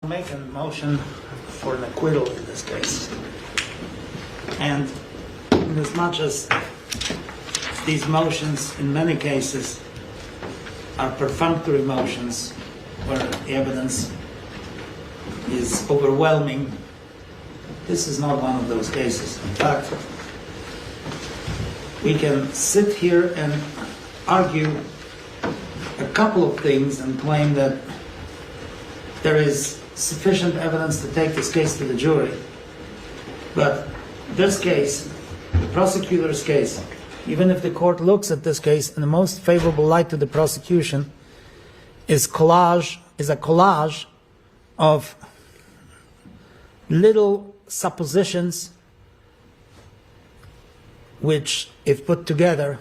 Make a motion for an acquittal in this case. And as much as these motions in many cases are perfunctory motions where the evidence is overwhelming, this is not one of those cases. In fact, we can sit here and argue a couple of things and claim that there is sufficient evidence to take this case to the jury. But this case, the prosecutor's case, even if the court looks at this case in the most favorable light to the prosecution, is a collage of little suppositions which, if put together,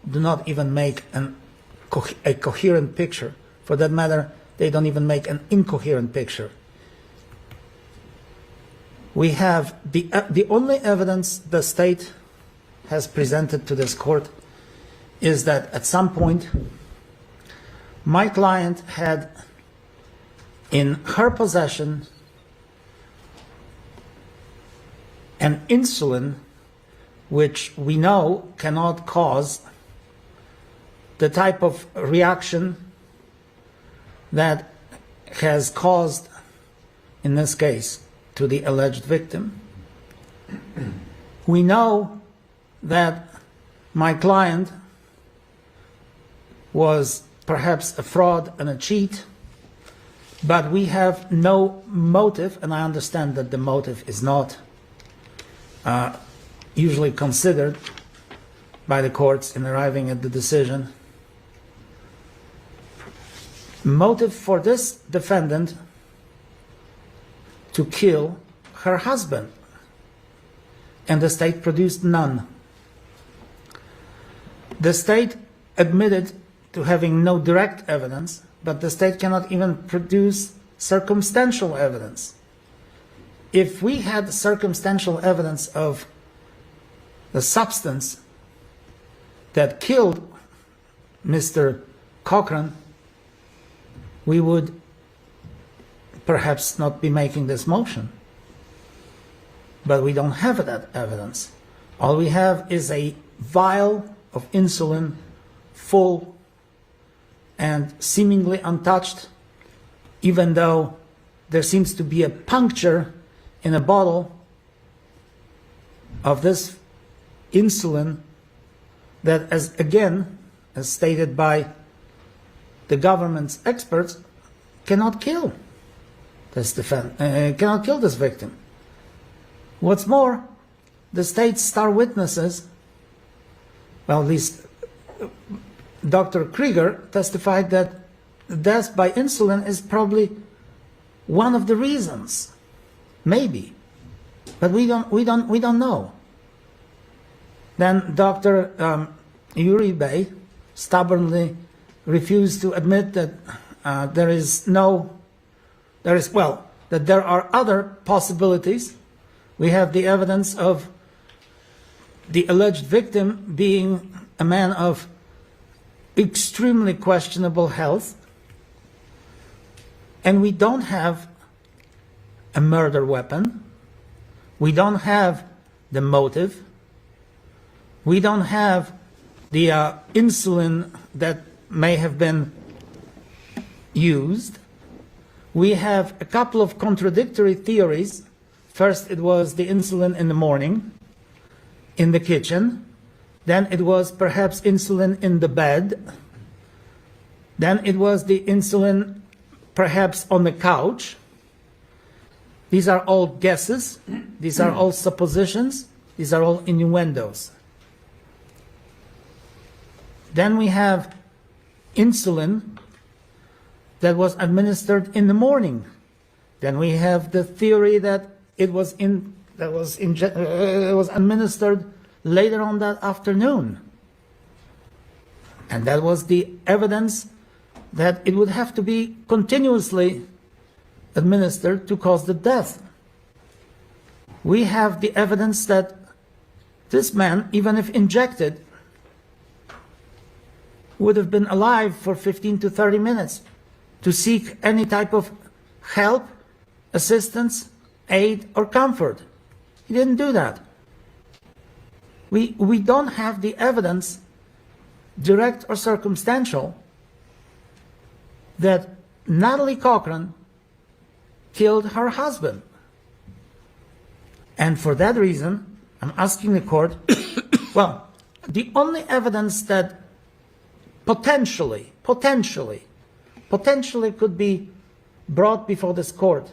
do not even make a coherent picture. For that matter, they don't even make an incoherent picture. We have the only evidence the state has presented to this court is that at some point my client had in her possession an insulin which we know cannot cause the type of reaction that has caused, in this case, to the alleged victim. We know that my client was perhaps a fraud and a cheat, but we have no motive, and I understand that the motive is not usually considered by the courts in arriving at the decision. Motive for this defendant to kill her husband, and the state produced none. The state admitted to having no direct evidence, but the state cannot even produce circumstantial evidence. If we had circumstantial evidence of the substance that killed Mr. Cochran, we would perhaps not be making this motion. But we don't have that evidence. All we have is a vial of insulin, full and seemingly untouched, even though there seems to be a puncture in a bottle of this insulin that, as stated by the government's experts, cannot kill this victim. What's more, the state's star witnesses, well, at least Dr. Krieger, testified that death by insulin is probably one of the reasons, maybe, but we don't know. Then Dr. Uribe stubbornly refused to admit that that there are other possibilities. We have the evidence of the alleged victim being a man of extremely questionable health, and we don't have a murder weapon. We don't have the motive. We don't have the insulin that may have been used. We have a couple of contradictory theories. First, it was the insulin in the morning in the kitchen. Then it was perhaps insulin in the bed. Then it was the insulin perhaps on the couch. These are all guesses. These are all suppositions. These are all innuendos. Then we have insulin that was administered in the morning. Then we have the theory that it was administered later on that afternoon. And that was the evidence that it would have to be continuously administered to cause the death. We have the evidence that this man, even if injected, would have been alive for 15 to 30 minutes to seek any type of help assistance, aid, or comfort. He didn't do that. We don't have the evidence, direct or circumstantial, that Natalie Cochran killed her husband. And for that reason, I'm asking the court, well, the only evidence that potentially could be brought before this court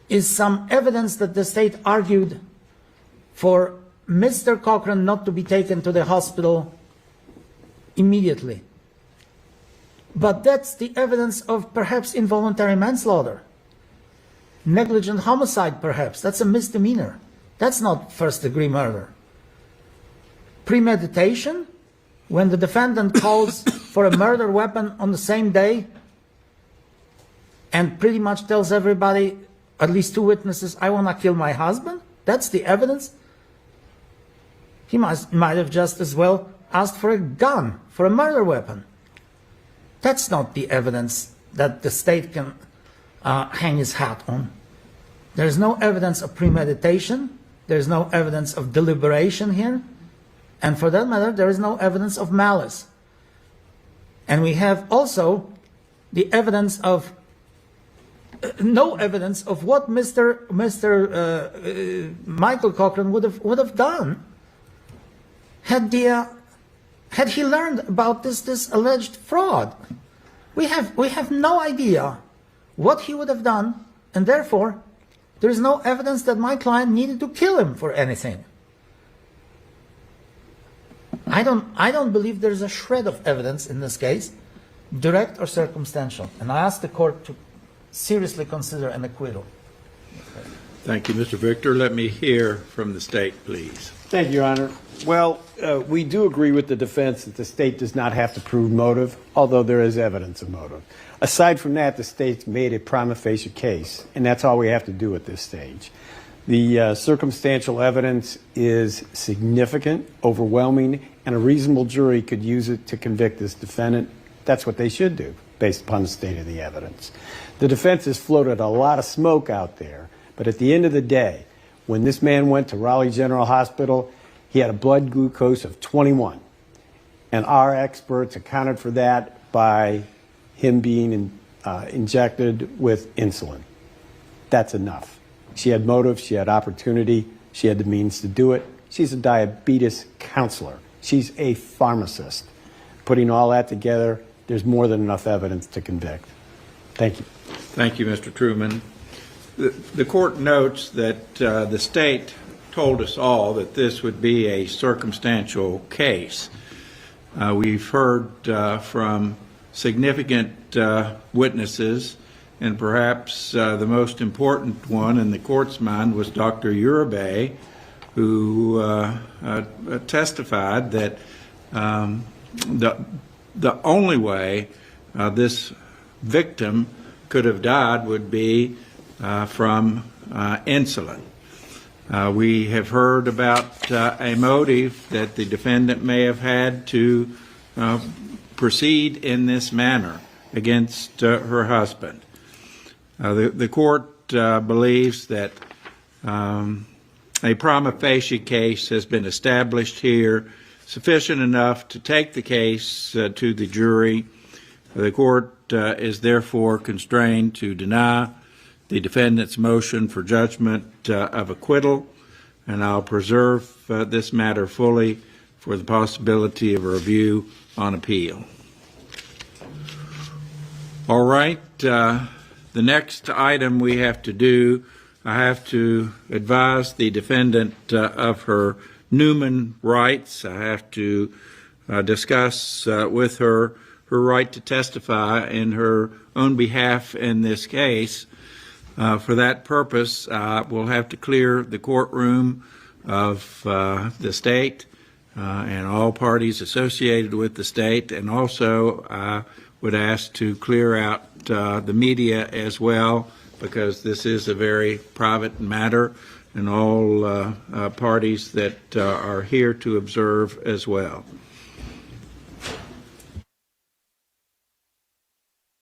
is some evidence that the state argued for Mr. Cochran not to be taken to the hospital immediately. But that's the evidence of perhaps involuntary manslaughter. Negligent homicide, perhaps. That's a misdemeanor. That's not first-degree murder. Premeditation, when the defendant calls for a murder weapon on the same day and pretty much tells everybody, at least 2 witnesses, I want to kill my husband. That's the evidence. He might have just as well asked for a gun, for a murder weapon. That's not the evidence that the state can hang his hat on. There's no evidence of premeditation. There's no evidence of deliberation here. And for that matter, there is no evidence of malice. And we have also the evidence of no evidence of what Mr. Michael Cochran would have done had he learned about this alleged fraud. We have no idea what he would have done, and therefore there is no evidence that my client needed to kill him for anything. I don't believe there's a shred of evidence in this case, direct or circumstantial, and I ask the court to seriously consider an acquittal. Thank you, Mr. Victor. Let me hear from the state, please. Thank you, Your Honor. Well, we do agree with the defense that the state does not have to prove motive, although there is evidence of motive. Aside from that, the state's made a prima facie case, and that's all we have to do at this stage. The circumstantial evidence is significant, overwhelming, and a reasonable jury could use it to convict this defendant. That's what they should do, based upon the state of the evidence. The defense has floated a lot of smoke out there, but at the end of the day, when this man went to Raleigh General Hospital, he had a blood glucose of 21. And our experts accounted for that by him being injected with insulin. That's enough. She had motive, she had opportunity, she had the means to do it. She's a diabetes counselor. She's a pharmacist. Putting all that together, there's more than enough evidence to convict. Thank you. Thank you, Mr. Truman. The court notes that the state told us all that this would be a circumstantial case. We've heard from significant witnesses, and perhaps the most important one in the court's mind was Dr. Uribe, who testified that the only way this victim could have died would be from insulin. We have heard about a motive that the defendant may have had to proceed in this manner against her husband. The court believes that a prima facie case has been established here, sufficient enough to take the case to the jury. The court is therefore constrained to deny the defendant's motion for judgment of acquittal, and I'll preserve this matter fully for the possibility of a review on appeal. All right, the next item we have to do, I have to advise the defendant of her Newman rights. I have to discuss with her right to testify in her own behalf in this case. For that purpose, we'll have to clear the courtroom of the state and all parties associated with the state, and also I would ask to clear out the media as well, because this is a very private matter, and all parties that are here to observe as well.